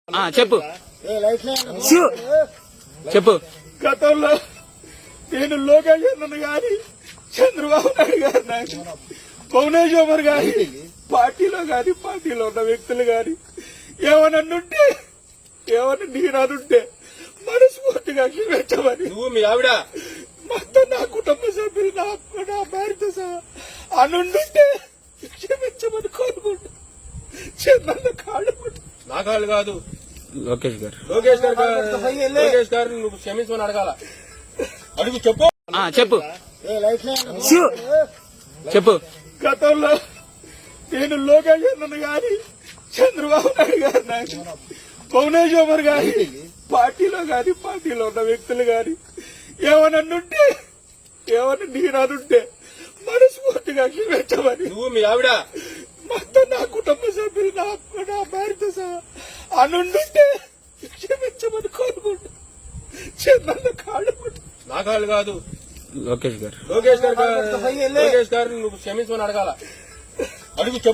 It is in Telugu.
చెప్పు చెప్పు. గతంలో నేను లోకేష్ అన్నను గాని చంద్రబాబు నాయుడు గారు నాకు భువనేశ్వర్ గారి పార్టీలో ఉన్న వ్యక్తులు గాని ఏమన్నుంటే నేననుంటే మనస్ఫూర్తిగా క్షమించమని నువ్వు మీ ఆవిడ మొత్తం నా కుటుంబ సభ్యులు నా భార్యతో సహా అనుంటే క్షమించమని కోరుకుంటా. చిన్న కాళ్ళు నా కాళ్ళు కాదు లోకేష్ గారు లోకేష్ గారు నువ్వు క్షమించమని అడగాల. అడుగు చెప్పు. చెప్పు చెప్పు. గతంలో నేను లోకేష్ అన్నను గాని చంద్రబాబు నాయుడు గారు నాకు భువనేశ్వర్ గారి పార్టీలో ఉన్న వ్యక్తులు గాని ఏమన్నుంటే నేననుంటే మనస్ఫూర్తిగా క్షమించమని నువ్వు మీ ఆవిడ మొత్తం నా కుటుంబ సభ్యులు నా భార్యతో సహా అనుంటే క్షమించమని కోరుకుంటా. చిన్న కాళ్ళు నా కాళ్ళు కాదు లోకేష్ గారు లోకేష్ గారు నువ్వు క్షమించమని అడగాల. అడుగు చెప్పు.